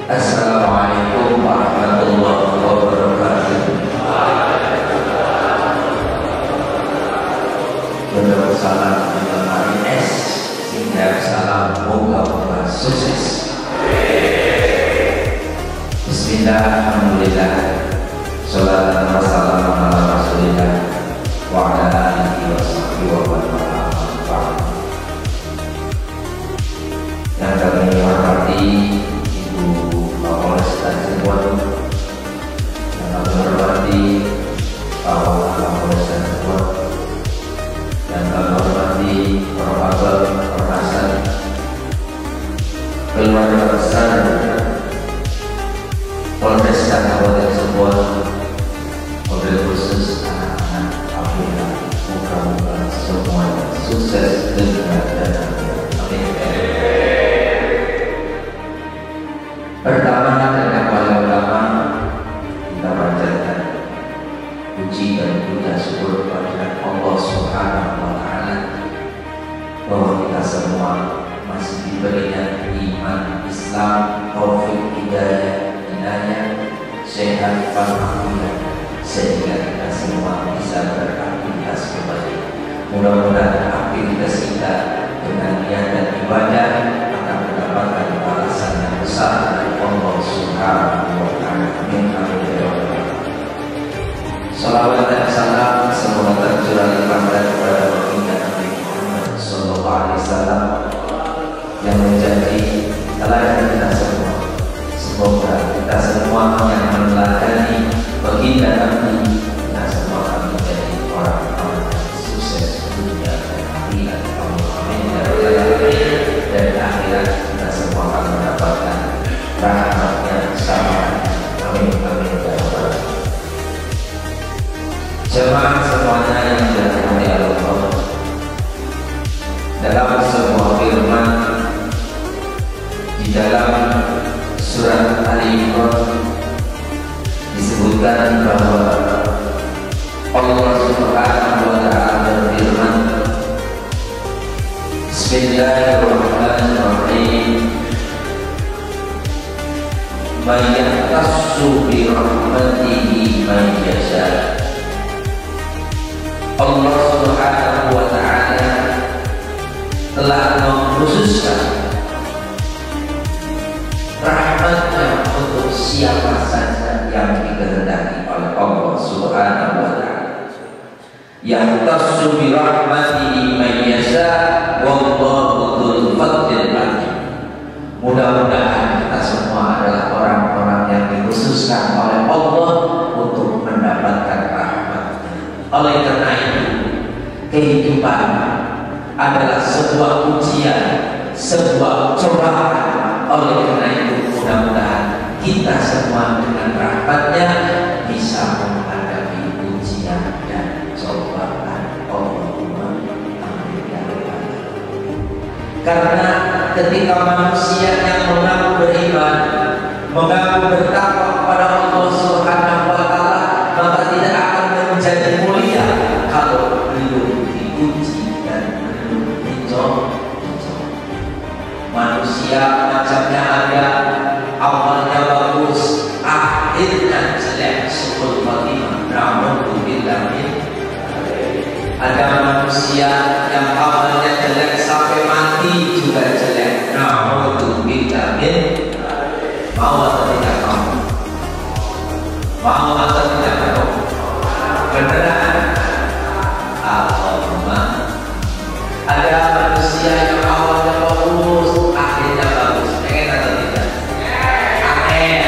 Assalamualaikum warahmatullahi wabarakatuh. Benar salam menemani es, sehingga salam moga-moga sukses. Bismillah, alhamdulillah, sholatan wa salamun ala rasulillah wa ala alihi wa sahbihi wa man wala. Yang kami hormati Kapolres dan Cirebon, yang kami hormati Pak Kapolres dan Cirebon, yang kami hormati Propagol Ornasan, keluarga besar Polres dan Kabupaten Cirebon, mobil khusus anak-anak Afrika, moga-moga semuanya sukses dengan dan amin. Pertama dan yang paling utama, kita panjatkan puji dan puja syukur kepada Allah Subhanahu wa Ta'ala bahwa kita semua masih diberikan iman, Islam, taufik, hidayah, sehat, walafiat, sehingga kita semua bisa beraktivitas kembali. Mudah-mudahan aktivitas kita dengan niat dan ibadah akan mendapatkan balasan yang besar dari Allah Subhanahu wa Ta'ala. Amin. Salawat dan salam semoga tercurah limpahkan kepada baginda Nabi Muhammad sallallahu alaihi wasallam yang menjadi teladan kita semua. Semoga kita semua yang meneladani baginda Nabi, kita semua akan menjadi orang-orang yang sukses dunia dan akhirat. Amin. Dan akhirat kita semua akan mendapatkan rahmatnya bersama. Amin. Amin. Jemaah semuanya yang dirahmati Allah, dalam sebuah firman di dalam surat Ali Imran disebutkan bahwa Allah Subhanahu wa Ta'ala berfirman, Bismillahirrahmanirrahim, man yahtassu bi rahmatihi man yasha. Allah Subhanahu wa Ta'ala telah mengkhususkan rahmatnya untuk siapa saja yang dikehendaki oleh Allah Subhanahu wa Ta'ala. Yahtassu bi rahmatihi man yasha wallahu dzul fadlil azim. Mudah-mudahan kita semua adalah orang-orang yang dikhususkan oleh Allah untuk mendapatkan rahmat. Oleh karena itu, kehidupan adalah sebuah ujian, sebuah cobaan. Oleh karena itu, mudah-mudahan kita semua dengan rahmatnya bisa menghadapi ujian dan cobaan. Allahumma amin ya rabbal alamin. Karena ketika manusia yang mengaku beriman, mengaku bertakwa kepada Allah Subhanahu wa Ta'ala, maka tidak akan menjadi mulia kalau belum diuji dan belum dicoba. Manusia macamnya ada, awalnya bagus, akhirnya jelek, sebut Fatimah. Na'udzubillah. Ada manusia yang awalnya jelek sampai mati juga jelek. Na'udzubillah. Mau atau tidak mau? Mau atau tidak mau? Beneran? Allahumma. Ada manusia yang awalnya bagus, akhirnya bagus. Pengen atau tidak? Amin.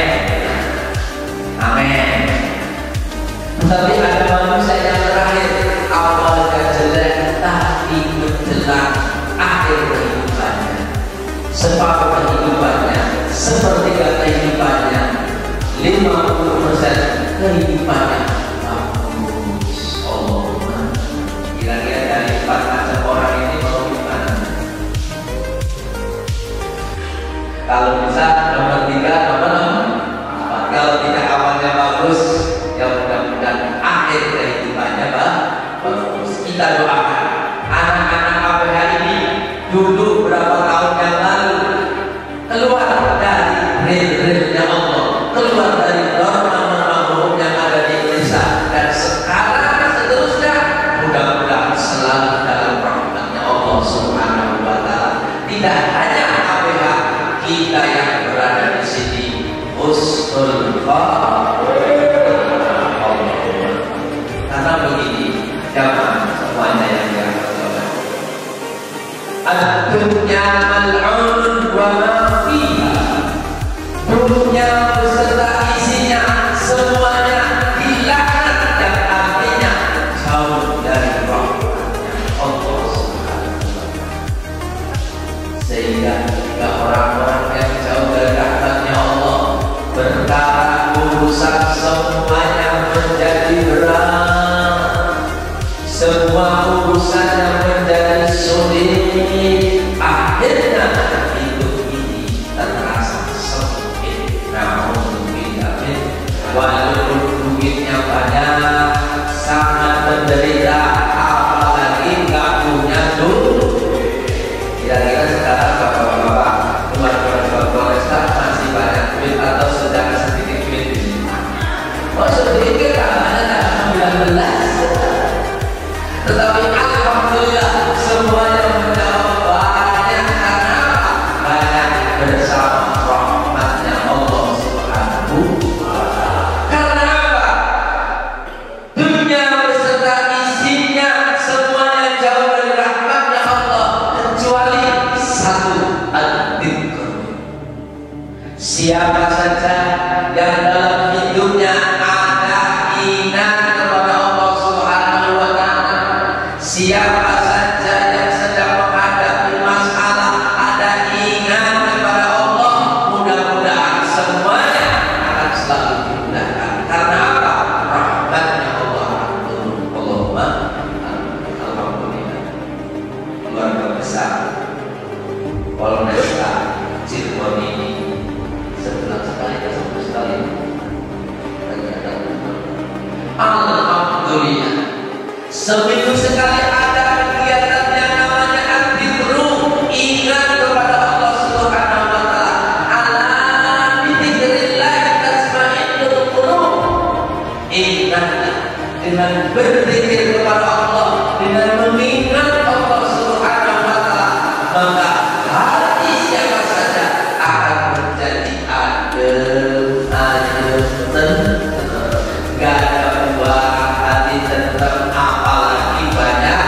Amin. Tapi ada manusia yang terakhir, awalnya jelek tapi menjelang akhir kehidupannya. Sebab kehidupannya, sepertiga kehidupannya, 50% kehidupannya bagus. Allahumma. Kira-kira dari 4 macam orang ini mau gimana? Kalau bisa nomor 3, nomor 4. Kalau tidak awalnya bagus, ya mudah-mudahan akhir kehidupannya bagus. Kita doakan anak-anak APH ini dulu berapa tahun yang lalu keluar dari real-realnya Allah, keluar dari norma-norma hukum yang ada di Indonesia, dan sekarang seterusnya mudah-mudahan selalu dalam rahmatnya Allah Subhanahu wa Ta'ala. Tidak hanya APH kita yang berada di sini, husnul khatimah. Karena begini, jamaah semuanya yang dirahmati Allah. Ad-dunya mal'un wa ma fiha. Dunia beserta isinya semuanya dilaknat, dan artinya jauh dari rahmatnya Allah Subhanahu wa Ta'ala. Sehingga jika orang-orang yang jauh dari rahmatnya Allah berkata urusan semuanya menjadi berat, semua urusan yang menjadi sulit, akhirnya hidup ini terasa sempit. Namun walaupun duitnya banyak, sangat menderita, apalagi nggak punya duit. Kira-kira sekarang bapak-bapak keluar Polresta masih banyak duit atau sudah sedikit duit? Oh sedikit, alhamdulillah. Tetapi alhamdulillah semuanya menjawab banyak, karena banyak bersama rahmatnya Allah Subhanahu wa Ta'ala. Karena apa? Dunia beserta isinya semuanya jauh dari rahmatnya Allah, kecuali satu, ad-dzikr. Siapa saja yang dalam hidupnya ada ingat kepada Allah Subhanahu wa Ta'ala, siapa saja yang sedang menghadapi masalah ada ingat kepada Allah, mudah-mudahan semuanya akan selalu dimudahkan. Karena apa? Rahmatnya Allah akan turun. Allahumma alhamdulillah. Keluarga besar Polresta Cirebon ini sebulan sekali atau satu sekali lagi ada. Alhamdulillah, seminggu sekali ada kegiatan yang namanya ad-dzikru, ingat kepada Allah Subhanahu wa Ta'ala. Ala bi dzikrillah tasma'innul qulub. Ingatlah dengan berzikir kepada Allah, dengan mengingat Allah Subhanahu wa Ta'ala, maka hati siapa saja akan menjadi adem, tenang. Gak ada buah hati tenang, apalagi banyak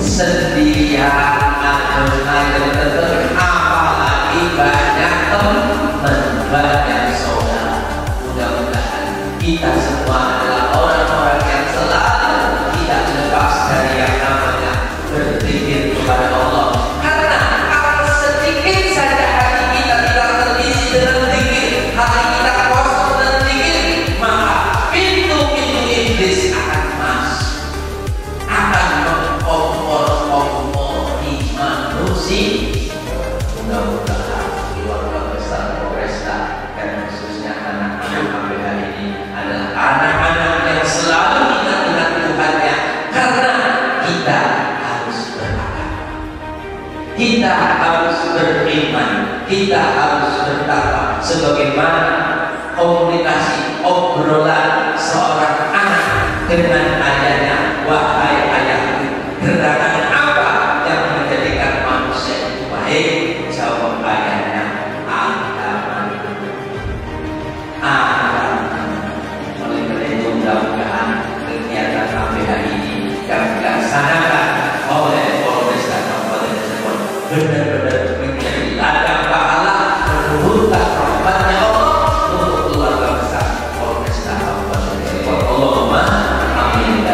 sendirian, adem tenang, apalagi banyak teman, banyak saudara. Mudah-mudahan kita semua adalah orang-orang yang selalu tidak lepas dari yang namanya berzikir kepada Allah. Karena kalau sedikit saja hati kita tidak terisi dengan zikir, hati kita kosong dengan zikir, maka pintu-pintu iblis akan masuk, akan mengompor-ompori manusia. Mudah-mudahan keluarga besar Polresta dan khususnya anak-anak APH ini adalah anak-anak yang selalu ingat Tuhannya, karena kita harus berakal, kita harus beriman, kita harus bertakwa, sebagaimana komunikasi obrolan seorang anak dengan ayahnya. Wahai ayahku, gerakan apa yang menjadikan manusia itu baik? Jawab ayahnya, agama. Oleh karena itu mudah-mudahan kegiatan APH ini yang dilaksanakan oleh Polresta Kabupaten Cirebon benar-benar menjadi ladang pahala, menurunkan rahmatnya Allah untuk keluarga besar Polresta Kabupaten Cirebon. Allahumma amin.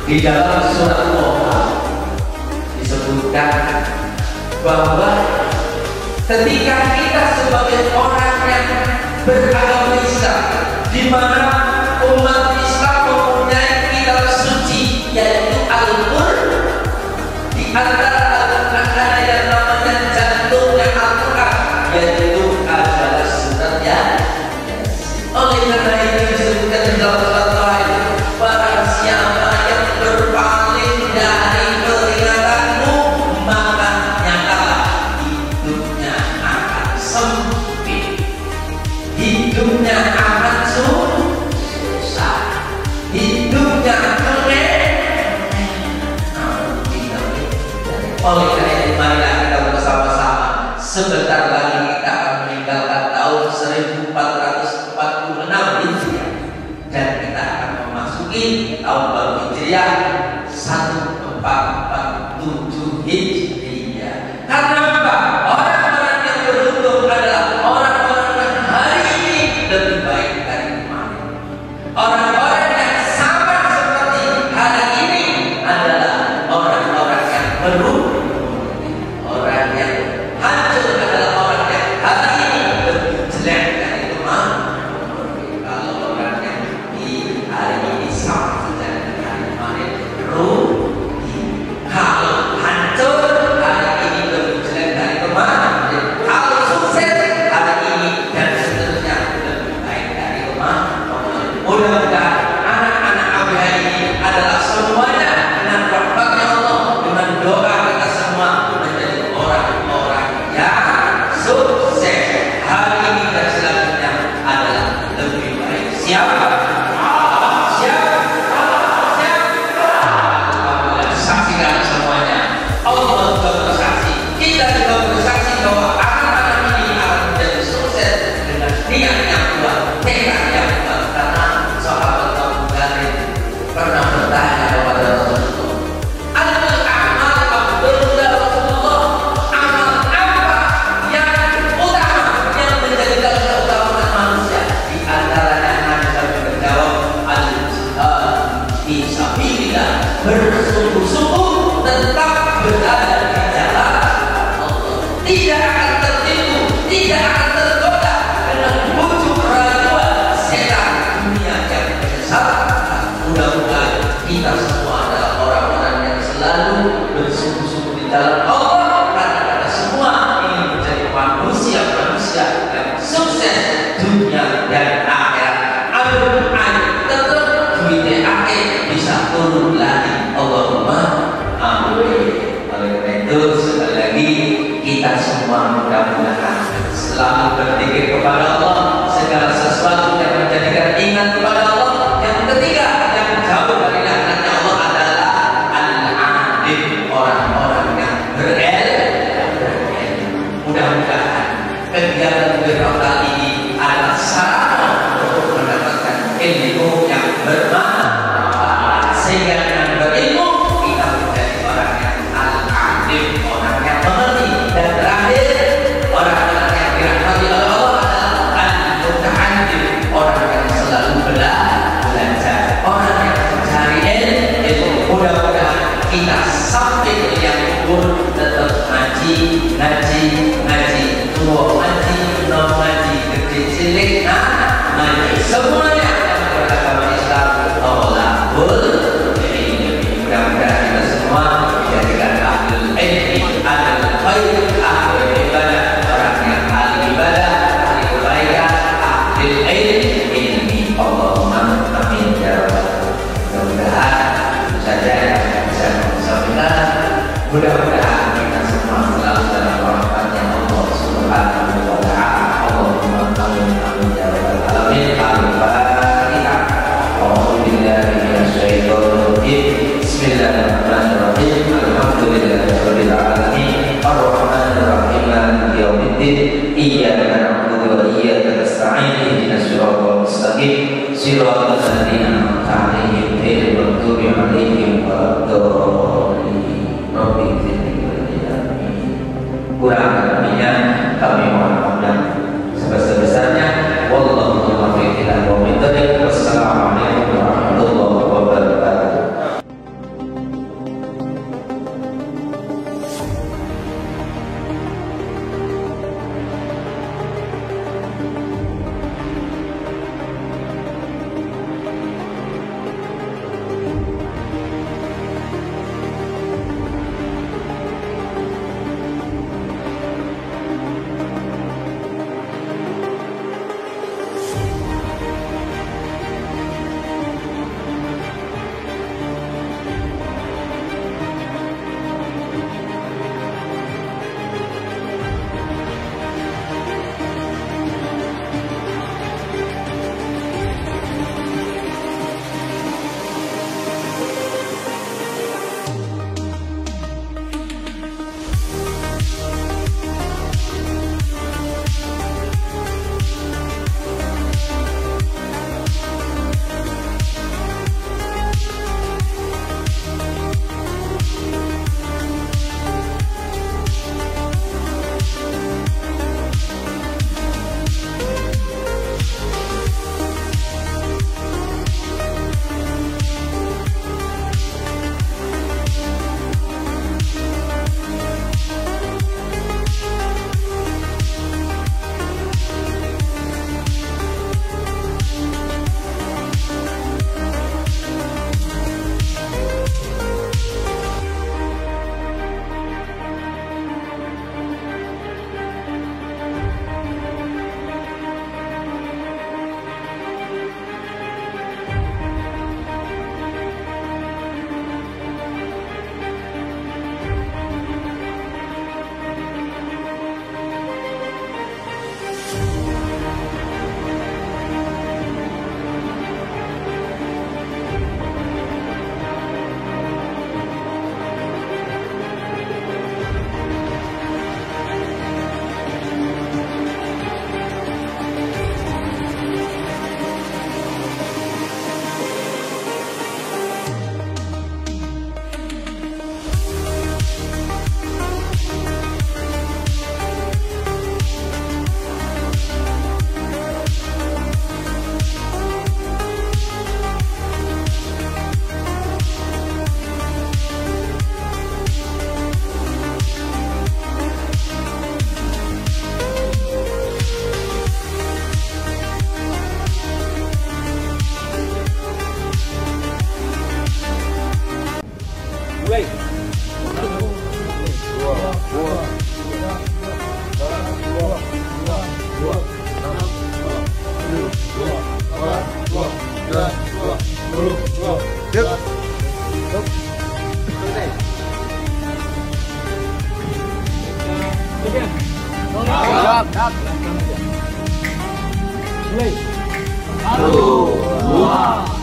Di dalam surat Toha disebutkan bahwa ketika kita sebagai orang yang beragama Islam, di mana umat Islam mempunyai kitab suci yaitu Al-Qur'an, di antara Al-Qur'an ada yang namanya jantungnya Al-Qur'an, yaitu adalah surat Yasin. Oleh karena itu disebutkan di dalam surat Toha, barang siapa yang berpaling dari peringatanmu, maka nyatalah hidupnya akan sempit, hidupnya akan susah, hidupnya oleh karena itu marilah kita bersama-sama, sebentar lagi kita akan meninggalkan tahun 1446 Hijriah dan kita akan memasuki tahun baru Hijriah 1447 Hijriah. Karena apa? Orang-orang yang beruntung adalah orang-orang yang hari ini lebih baik dari kemarin. Orang-orang yang sama seperti hari ini adalah orang-orang yang beruntung. Orang yang hancur adalah orang yang hari ini lebih jelek dari kemarin. Kalau orang yang di hari ini sama saja dengan hari kemarin, rugi. Kalau hancur hari ini lebih jelek dari kemarin. Kalau sukses hari ini dan seterusnya lebih baik dari kemarin. Mudah-mudahan anak-anak ABH ini adalah semuanya dengan rahmatnya Allah, dengan doa kita semua menjadi orang-orang yang sukses hari ini dan selanjutnya adalah lebih baik. Siapa? Saksikan semuanya. Allah juga bersaksi, kita juga bersaksi bahwa anak-anak ini akan menjadi sukses dengan niat yang kuat, tekad yang kuat. Karena sahabat Abu Bakar pernah bertanya kepada Rasulullah, "Amal amal afdal ya Rasulullah, amal apa yang utama yang menjadikan keutamaan manusia?" Di antaranya Nabi menjawab, "Al-jihad fi sabilillah," bersungguh-sungguh tetap berada di jalan Allah, tidak akan tertipu, tidak akan tergoda dengan bujuk rayuan setan dunia yang menyesatkan. Mudah-mudahan kita semua adalah orang-orang yang selalu bersungguh-sungguh di dalam Allah, karena kita semua ingin menjadi manusia-manusia yang sukses dunia dan akhirat. Amin. Tetap duitnya akhir bisa turun lagi. Allahumma amin. Oleh karena itu sekali lagi kita semua mudah-mudahan selalu berzikir kepada Allah, segala sesuatu yang menjadikan ingat kepada Allah. Yang ketiga yang jauh dari laknatnya Allah adalah al-alim, orang-orang yang berilmu. Mudah-mudahan kegiatan berakal ini adalah sarana untuk mendapatkan ilmu yang bermanfaat, sehingga dengan berilmu kita menjadi orang yang al-alim, orang yang mengerti. Dan terakhir, orang-orang yang dirahmati oleh Allah adalah al-muta'allim, orang yang selalu belajar, orang yang mencari ilmu. Mudah-mudahan kita sampai ke yang kubur tetap ngaji, tua ngaji, non ngaji, gede cilik ngaji, semuanya yang beragama Islam tolakul. Mudah-mudahan kita semua dijadikan ahlul ilmi, ahlul khair, ahlul ibadah, orang yang ahli ibadah, ahli kebaikan, ahlul ilmi. Allahumma amin ya rabbal alamin. Mudah-mudahan itu saja yang bisa kami sampaikan. Mudah-mudahan kita semua selalu dalam rahmatnya Allah Subhanahu wa ta'ala. Allahumma amin amin ya rabbal alamin. Al-Fatihah. A'udzu billahi minasyaitonir rajim. Bismillahirrahmanirrahim. Alhamdulillahirabbil alamin. Ar-Rahmanir Rahim. Maliki yaumiddin. Iyyaka na'budu wa iyyaka nasta'in. Ihdinas siratal mustaqim. Siratal ladzina an'amta 'alaihim ghairil maghdubi 'alaihim waladdallin. Kurang lebihnya kami mohon maaf sebesar-besarnya. Wallahu a'lam bishawab. Wassalamualaikum warahmatullahi wabarakatuh. Mulai. 1, 2,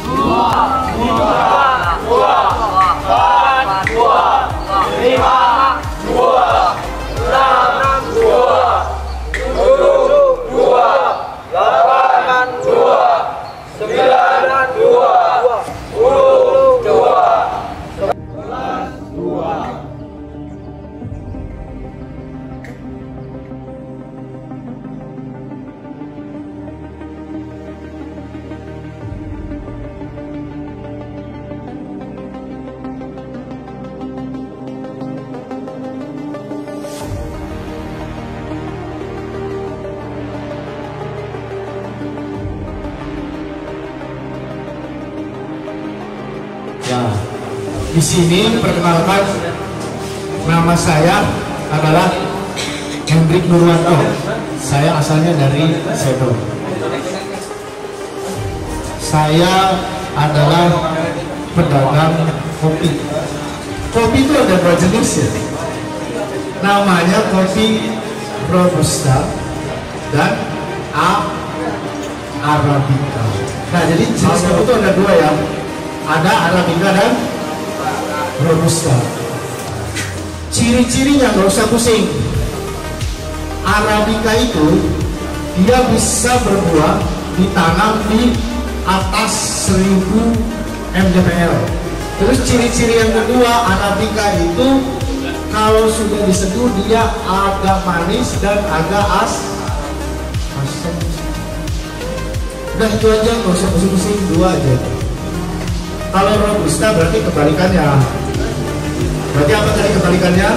Ya, di sini perkenalkan, nama saya adalah Hendrik Nurwanto. Saya asalnya dari Sedo. Saya adalah pedagang kopi. Kopi itu ada dua jenis ya. Namanya kopi Robusta dan Arabica. Nah, jadi jenis kopi itu ada dua ya. Ada Arabica dan Robusta. Ciri-cirinya nggak usah pusing. Arabica itu dia bisa berbuah ditanam di atas 1000 mdpl. Terus ciri-ciri yang kedua, Arabica itu kalau sudah diseduh dia agak manis dan agak asam. Udah itu aja, nggak usah pusing-pusing, dua aja. Kalau Robusta berarti kebalikannya. Berarti apa tadi kebalikannya?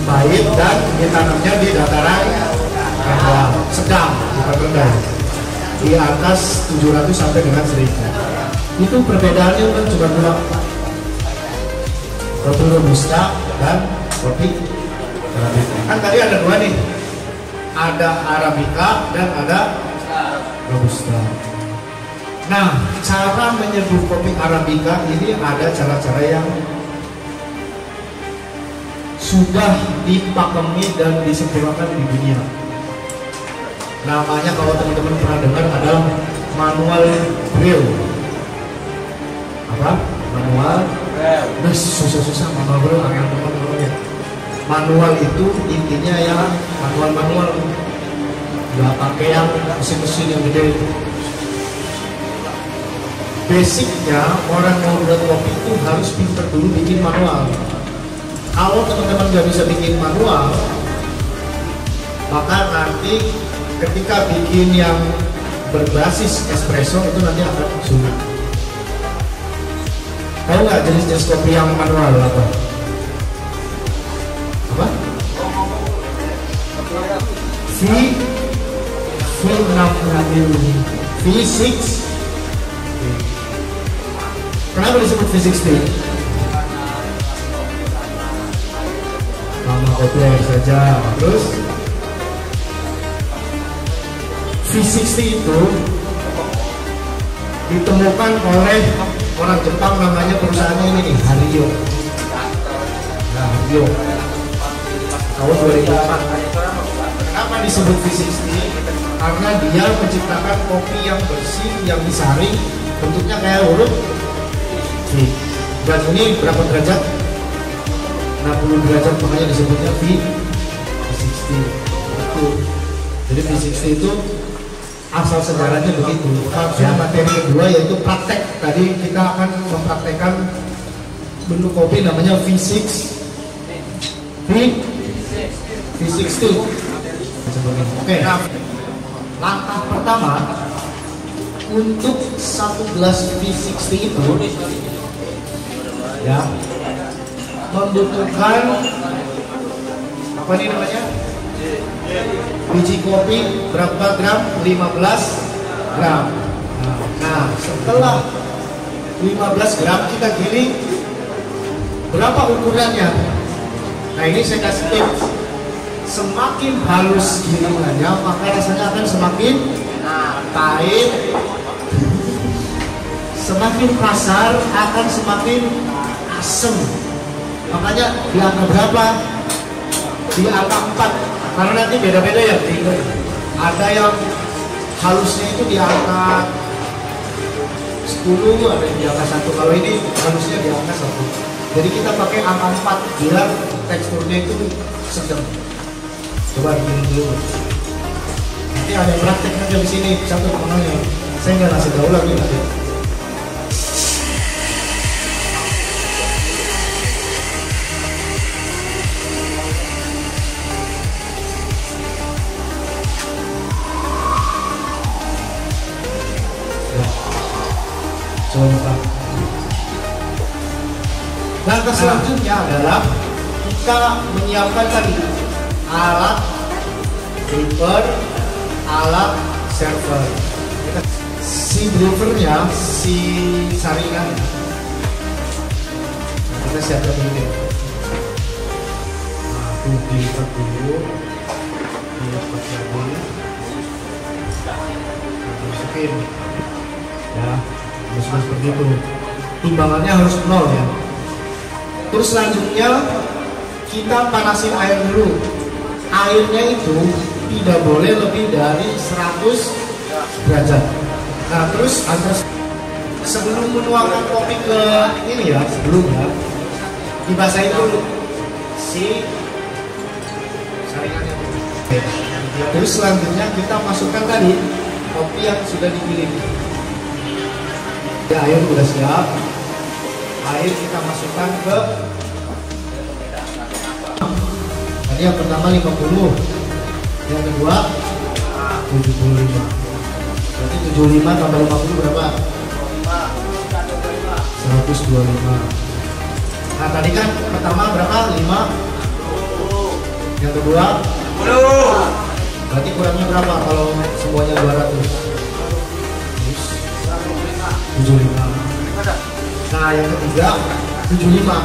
Pahit dan ditanamnya di dataran rendah, sedang, bukan rendah. Di atas 700 sampai dengan 1000. Itu perbedaannya kan cuma dua. Kopi Robusta dan kopi Arabica. Kan tadi ada dua nih. Ada Arabica dan ada Robusta. Nah, cara menyeduh kopi Arabica ini ada cara-cara yang sudah dipakemi dan disempurnakan di dunia. Namanya kalau teman-teman pernah dengar adalah manual brew. Apa? Manual? Nah, susah-susah manual brew, angin-angin. Manual itu intinya yang manual. Nggak pakai yang mesin-mesin yang gede. Basicnya orang mau buat kopi itu harus pintar dulu bikin manual. Kalau teman-teman nggak bisa bikin manual, maka nanti ketika bikin yang berbasis espresso itu nanti akan sulit. Tahu nggak jenis-jenis kopi yang manual apa? Apa? V6 Kenapa disebut V60? Nama kopi air saja. Terus V60 itu ditemukan oleh orang Jepang, namanya perusahaannya ini nih, Hario. Nah, Hario tahun 2004. Kenapa disebut V60? Karena dia menciptakan kopi yang bersih, yang disaring, bentuknya kayak huruf. Dan ini berapa derajat? 60 derajat, makanya disebutnya V60. Jadi V60 itu asal sejarahnya begitu. Ya, materi kedua yaitu praktek. Tadi kita akan mempraktekkan bentuk kopi namanya V60. Oke, nah, langkah pertama untuk satu gelas V60 itu ya membutuhkan apa ini namanya, biji kopi berapa gram? 15 gram. Nah, setelah 15 gram kita giling, berapa ukurannya? Nah, ini saya kasih tips. Semakin halus gilingannya, maka rasanya akan semakin pahit. Semakin kasar akan semakin asam. Makanya di angka berapa? di angka 4 karena nanti beda-beda ya. Ada yang halusnya itu di angka 10, ada yang di angka 1. Kalau ini halusnya di angka 1. Jadi kita pakai angka 4 biar teksturnya itu sedang. Coba bikin dulu. Nanti ada praktek aja di sini satu pengennya. Saya nggak ngasih tahu lagi nanti. Coba. Langkah selanjutnya adalah kita menyiapkan tadi alat gripper, alat server. Si grippernya, si saringan. Kita siapkan dulu. Nah, itu gripper dulu. Dilepas lagi. Masukin. Ya, harus seperti itu. Timbangannya harus 0 ya. Terus selanjutnya kita panasin air dulu. Airnya itu tidak boleh lebih dari 100 derajat. Nah terus sebelum menuangkan kopi ke ini ya, sebelumnya dibasahin dulu si saringannya. Terus selanjutnya kita masukkan tadi kopi yang sudah dipilih. Ya, air sudah siap. Air kita masukkan ke tadi yang pertama 50, yang kedua 75. Berarti 75 tambah 50 berapa? 125. Nah tadi kan pertama berapa? 5. Yang kedua 10. Berarti kurangnya berapa kalau semuanya 200? 75. Nah yang ketiga 75.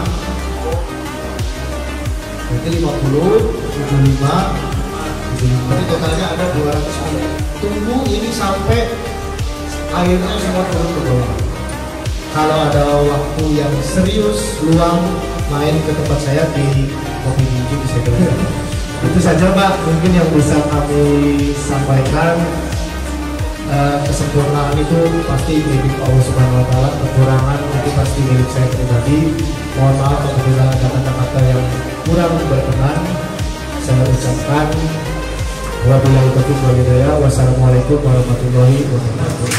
Berarti 50, 75, 75. Berarti totalnya ada 200. Tunggu ini sampai airnya semua turun ke bawah. Kalau ada waktu yang serius, luang main ke tempat saya di Kopi Biji bisa kira. Itu saja Pak, mungkin yang bisa kami sampaikan. Kesempurnaan itu pasti milik Allah Subhanahu Wa Taala, kekurangan itu pasti milik saya pribadi. Mohon maaf apabila ada kata-kata yang kurang berkenan. Saya ucapkan wabillahi taufiq wal hidayah. Wassalamualaikum warahmatullahi wabarakatuh.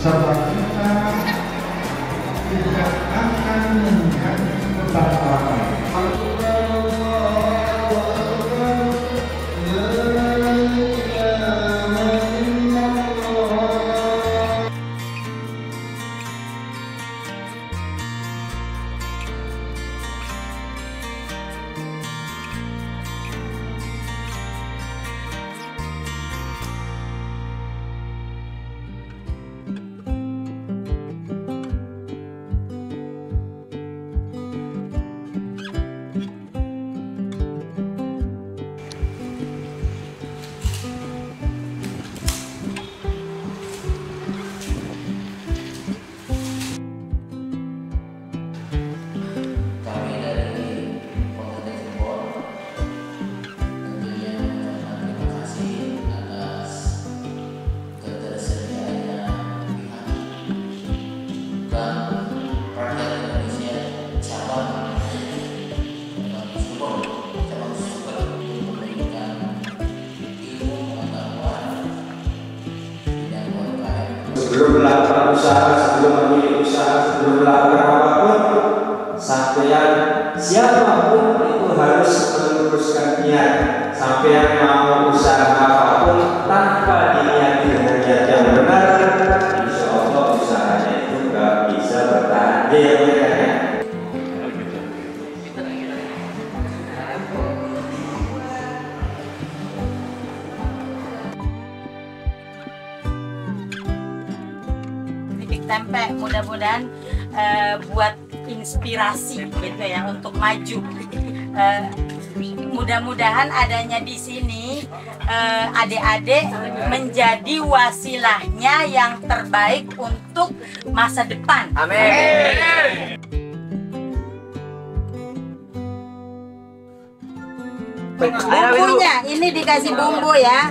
Serta kita tidak akan menjadi kebangsaan. Sebelum melakukan usaha, sebelum memilih usaha, sebelum melakukan apapun, sampean siapapun itu harus meluruskan niat. Sampean mau usaha apapun tanpa diniati dengan niat yang benar, insya Allah usahanya itu nggak bisa bertahan. Dia yang tempe, mudah-mudahan buat inspirasi gitu ya untuk maju. Mudah-mudahan adanya di sini adik-adik menjadi wasilahnya yang terbaik untuk masa depan. Amin. Bumbunya ini dikasih bumbu ya.